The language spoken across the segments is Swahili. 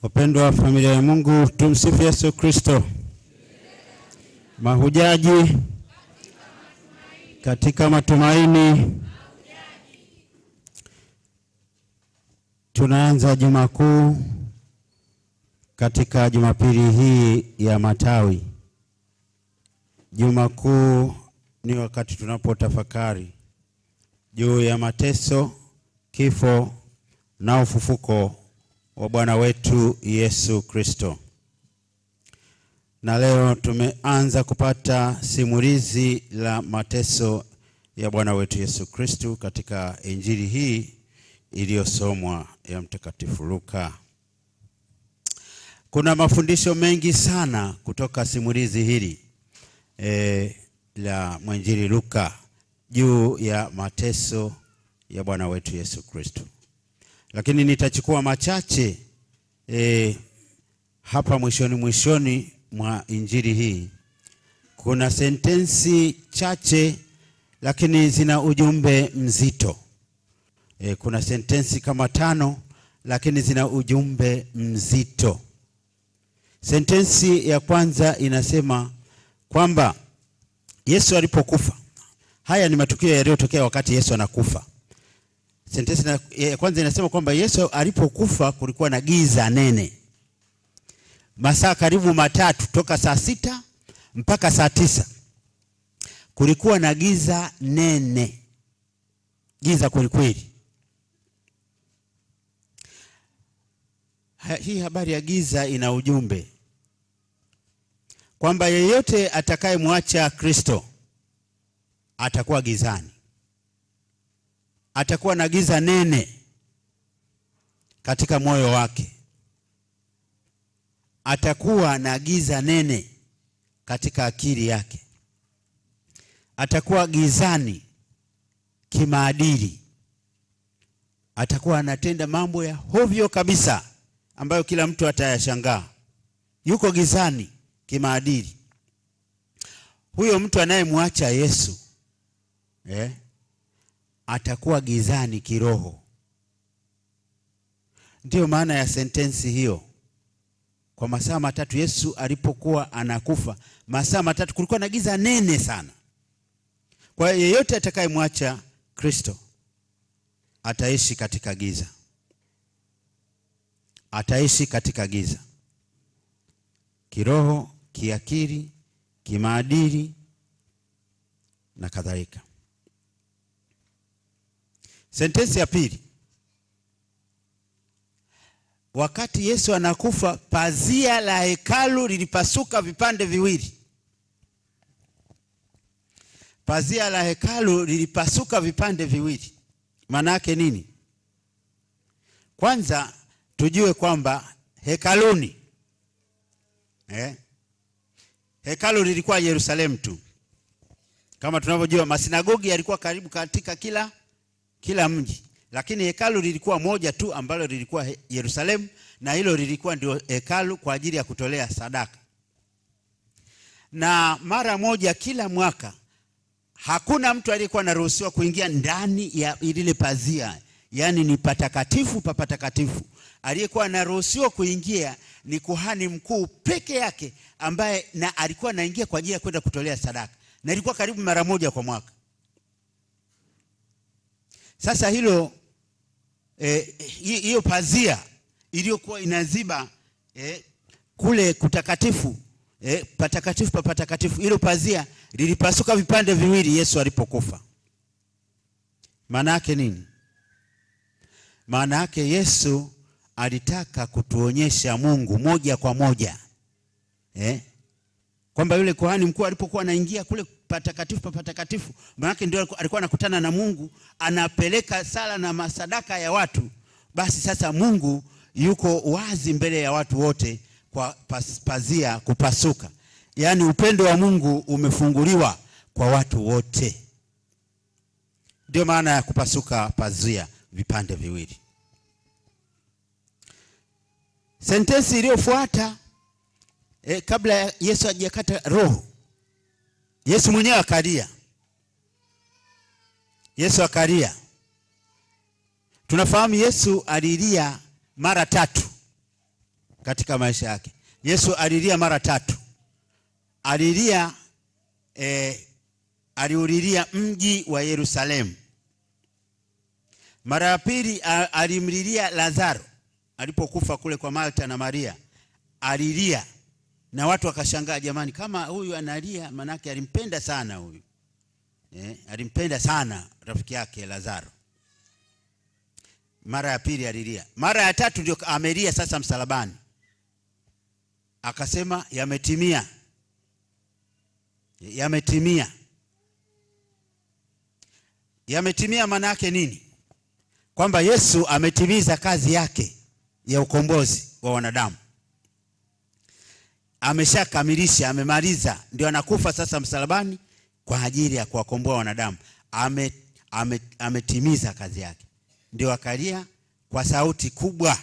Wapendwa familia ya Mungu, tumsifu Yesu Kristo. Mahujaji katika matumaini. Tunaanza Juma Kuu katika Jumapili hii ya matawi. Juma Kuu ni wakati tunapotafakari juu ya mateso, kifo na ufufuko wa Bwana wetu Yesu Kristo. Na leo tumeanza kupata simulizi la mateso ya Bwana wetu Yesu Kristo katika Injili hii iliyosomwa ya Mtakatifu Luka. Kuna mafundisho mengi sana kutoka simulizi hili la mwinjili Luka juu ya mateso ya Bwana wetu Yesu Kristo. Lakini nitachukua machache hapa mwishoni mwa injili hii. Kuna sentensi chache lakini zina ujumbe mzito. Kuna sentensi kama 5 lakini zina ujumbe mzito. Sentensi ya kwanza inasema kwamba Yesu alipokufa. Haya ni matukio yaliyotokea wakati Yesu anakufa. Sentensi ya kwanza inasema kwamba Yesu alipokufa kulikuwa na giza nene. Masaa karibu 3 toka saa 6 mpaka saa 9. Kulikuwa na giza nene. Giza kweli. Hii habari ya giza ina ujumbe kwamba yeyote atakayemwacha Kristo atakuwa gizani. Atakuwa na giza nene katika moyo wake. Atakuwa na giza nene katika akili yake. Atakuwa gizani kimaadili. Atakuwa anatenda mambo ya hovyo kabisa ambayo kila mtu atayashangaa. Yuko gizani kimaadili. Huyo mtu anayemwacha Yesu atakuwa gizani kiroho. Ndiyo maana ya sentensi hiyo. Kwa masaa 3 Yesu alipokuwa anakufa, masaa 3 kulikuwa na giza nene sana. Kwa yeyote atakayemwacha Kristo ataishi katika giza. Ataishi katika giza. Kiroho, kiakili, kimaadili na kadhalika. Sentensi ya pili. Wakati Yesu anakufa, pazia la hekalu lilipasuka vipande viwili. Pazia la hekalu lilipasuka vipande viwili. Maana yake nini? Kwanza tujue kwamba hekaluni hekalu lilikuwa Yerusalemu tu. Kama tunavyojua masinagogi yalikuwa karibu katika kila mji. Lakini hekalu lilikuwa moja tu ambalo lilikuwa Yerusalemu, na hilo lilikuwa ndio hekalu kwa ajili ya kutolea sadaka. Na mara moja kila mwaka hakuna mtu aliyekuwa anaruhusiwa kuingia ndani ya ile pazia. Yaani ni patakatifu pa patakatifu. Aliyekuwa anaruhusiwa kuingia ni kuhani mkuu peke yake, ambaye na alikuwa anaingia kwa ajili ya kwenda kutolea sadaka. Na ilikuwa karibu mara moja kwa mwaka. Sasa hiyo pazia iliyokuwa inaziba kule kutakatifu, patakatifu pa patakatifu, hilo pazia lilipasuka vipande viwili Yesu alipokufa. Maana yake nini? Maana yake Yesu alitaka kutuonyesha Mungu moja kwa moja. Kwamba yule kuhani mkuu alipokuwa anaingia kule patakatifu pa patakatifu, maana yake ndio alikuwa anakutana na Mungu, anapeleka sala na masadaka ya watu. Basi sasa Mungu yuko wazi mbele ya watu wote kwa pazia kupasuka. Yaani upendo wa Mungu umefunguliwa kwa watu wote. Ndio maana ya kupasuka pazia vipande viwili. Sentensi iliyofuata, kabla Yesu hajakata roho, Yesu mwenyewe akalia. Yesu akalia. Tunafahamu Yesu alilia mara 3. katika maisha yake. Yesu alilia mara 3. Aliulilia mji wa Yerusalemu. Mara ya pili alimlilia Lazaro alipokufa kule kwa Martha na Maria. Alilia na watu wakashangaa, jamani, kama huyu analia manake alimpenda sana huyu. Alimpenda sana rafiki yake Lazaro. Mara ya pili alilia. Mara ya 3 ndio amelia sasa msalabani. Akasema yametimia. Yametimia. Yametimia maana yake nini? Kwamba Yesu ametimiza kazi yake ya ukombozi wa wanadamu. Ameshakamilisha, amemaliza, ndio anakufa sasa msalabani kwa ajili ya kuwakomboa wanadamu. Ametimiza kazi yake. Ndio akalia kwa sauti kubwa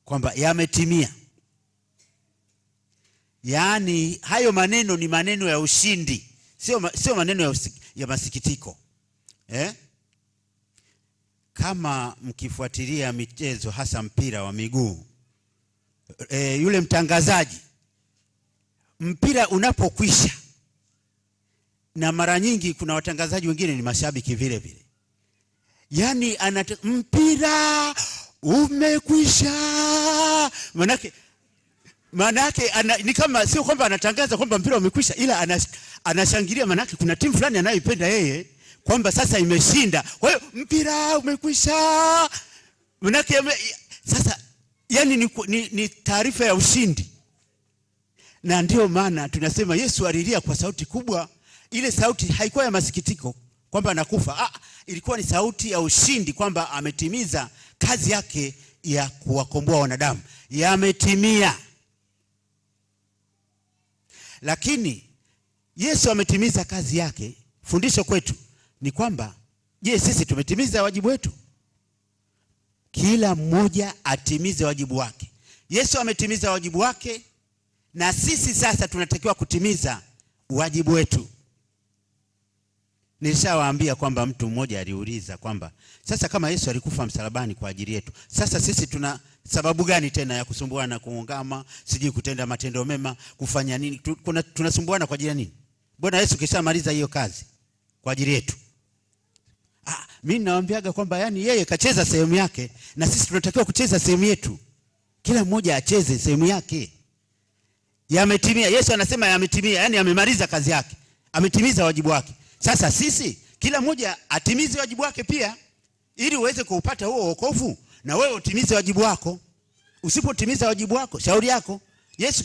kwamba yametimia. Yaani hayo maneno ni maneno ya ushindi, sio maneno ya masikitiko. Kama mkifuatilia michezo hasa mpira wa miguu, yule mtangazaji, mpira unapokwisha, na mara nyingi kuna watangazaji wengine ni mashabiki vile vile, yani mpira umekwisha, manake ni kama sio kwamba anatangaza kwamba mpira umekwisha, ila anashangilia manake kuna timu fulani anayoipenda yeye kwamba sasa imeshinda. Kwa hiyo mpira umekwisha. Manake sasa yani ni taarifa ya ushindi. Na ndio maana tunasema Yesu alilia kwa sauti kubwa. Ile sauti haikuwa ya masikitiko kwamba anakufa. Ilikuwa ni sauti ya ushindi kwamba ametimiza kazi yake ya kuwakomboa wanadamu. Yametimia. Lakini Yesu ametimiza kazi yake. Fundisho kwetu ni kwamba, je, sisi tumetimiza wajibu wetu? Kila mmoja atimize wajibu wake. Yesu ametimiza wajibu wake, na sisi sasa tunatakiwa kutimiza wajibu wetu. Nilishawaambia kwamba mtu mmoja aliuliza kwamba sasa kama Yesu alikufa msalabani kwa ajili yetu, sasa sisi tuna sababu gani tena ya kusumbuana, kuungama, sijui kutenda matendo mema, kufanya nini? Tunasumbuana kwa ajili ya nini? Mbona Yesu kishamaliza hiyo kazi kwa ajili yetu? Mimi nawaambiaga kwamba yani yeye kacheza sehemu yake, na sisi tunatakiwa kucheza sehemu yetu. Kila mmoja acheze sehemu yake. Yametimia. Yesu anasema yametimia, yani amemaliza kazi yake, ametimiza wajibu wake. Sasa sisi kila mmoja atimize wajibu wake pia, ili uweze kupata huo wokovu, na wewe utimize wajibu wako. Usipotimiza wajibu wako, shauri yako. Yesu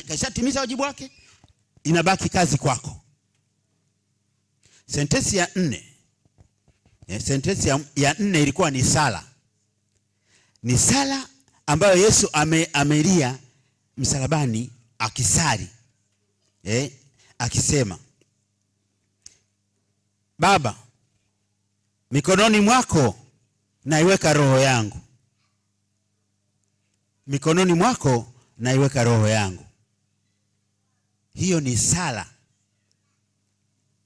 kashatimiza wajibu wake, inabaki kazi kwako. Sentensi ya 4. Sentensi ya 4 ilikuwa ni sala. Ni sala ambayo Yesu amelia msalabani akisali. Akisema, Baba, mikononi mwako naiweka roho yangu. Mikononi mwako naiweka roho yangu. Hiyo ni sala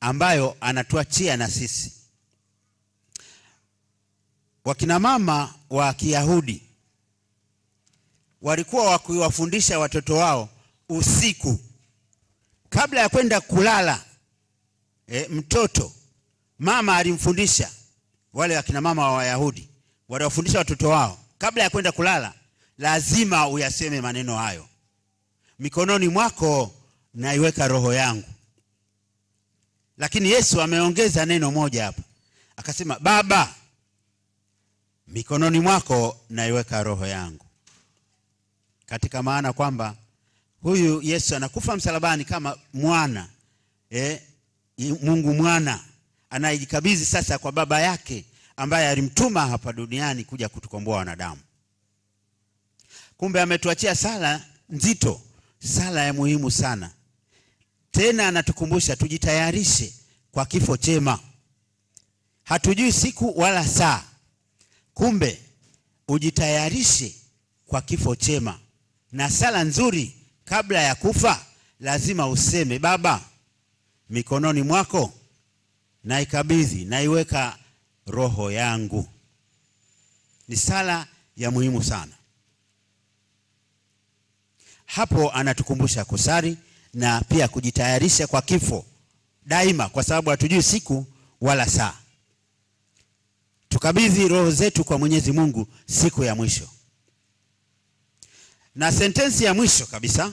ambayo anatuachia na sisi. Wakina mama wa Kiyahudi walikuwa wakiwafundisha watoto wao usiku kabla ya kwenda kulala. Mtoto mama alimfundisha, wale wakina mama wa Wayahudi waliwafundisha watoto wao kabla ya kwenda kulala, lazima uyaseme maneno hayo, mikononi mwako naiweka roho yangu. Lakini Yesu ameongeza neno moja hapa, akasema, Baba, mikononi mwako naiweka roho yangu. Katika maana kwamba huyu Yesu anakufa msalabani kama mwana, Mungu mwana anayejikabidhi sasa kwa baba yake ambaye alimtuma hapa duniani kuja kutukomboa wanadamu. Kumbe ametuachia sala nzito, sala ya muhimu sana. Tena anatukumbusha tujitayarishe kwa kifo chema. Hatujui siku wala saa. Kumbe ujitayarishe kwa kifo chema. Na sala nzuri kabla ya kufa lazima useme, Baba, mikononi mwako naikabidhi, naiweka roho yangu. Ni sala ya muhimu sana. hapo anatukumbusha kusali na pia kujitayarisha kwa kifo daima, kwa sababu hatujui siku wala saa. Tukabidhi roho zetu kwa Mwenyezi Mungu siku ya mwisho. Na sentensi ya mwisho kabisa,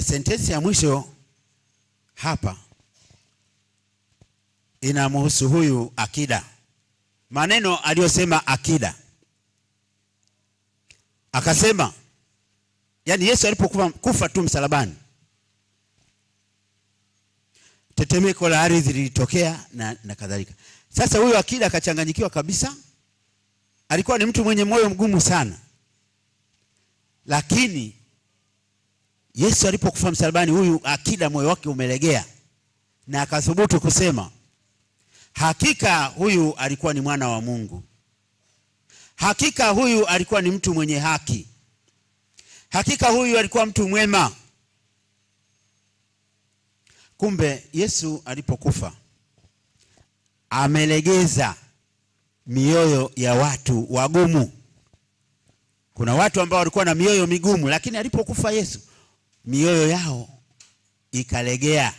sentensi ya mwisho hapa inamhusu huyu akida. Maneno aliyosema akida, akasema, yani Yesu alipokufa tu msalabani, tetemeko la ardhi lilitokea na kadhalika. Sasa huyu akida akachanganyikiwa kabisa. Alikuwa ni mtu mwenye moyo mgumu sana. Lakini Yesu alipokufa msalabani, huyu akida moyo wake umelegea na akathubutu kusema, hakika huyu alikuwa ni mwana wa Mungu. Hakika huyu alikuwa ni mtu mwenye haki. Hakika huyu alikuwa mtu mwema. Kumbe Yesu alipokufa amelegeza mioyo ya watu wagumu. Kuna watu ambao walikuwa na mioyo migumu, lakini alipokufa Yesu mioyo yao ikalegea.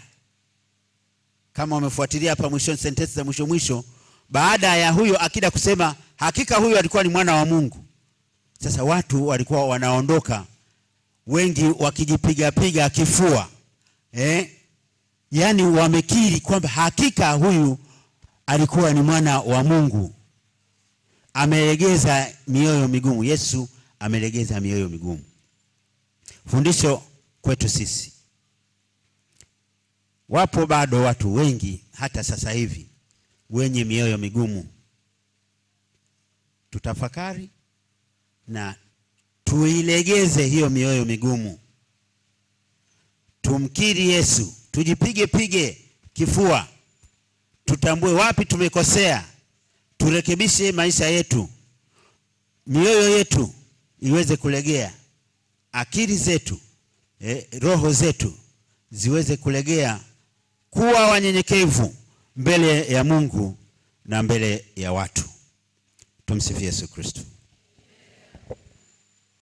Kama umefuatilia hapa mwisho, sentensi za mwisho, baada ya huyo akida kusema hakika huyu alikuwa ni mwana wa Mungu, sasa watu walikuwa wanaondoka, wengi wakijipiga kifua. Yani wamekiri kwamba hakika huyu alikuwa ni mwana wa Mungu. Amelegeza mioyo migumu. Yesu amelegeza mioyo migumu. Fundisho kwetu sisi. Wapo bado watu wengi hata sasa hivi wenye mioyo migumu. Tutafakari na tuilegeze hiyo mioyo migumu. Tumkiri Yesu, tujipige kifua. Tutambue wapi tumekosea, turekebishe maisha yetu. Mioyo yetu iweze kulegea, akili zetu, roho zetu ziweze kulegea, kuwa wanyenyekevu mbele ya Mungu na mbele ya watu. Tumsifu Yesu Kristo.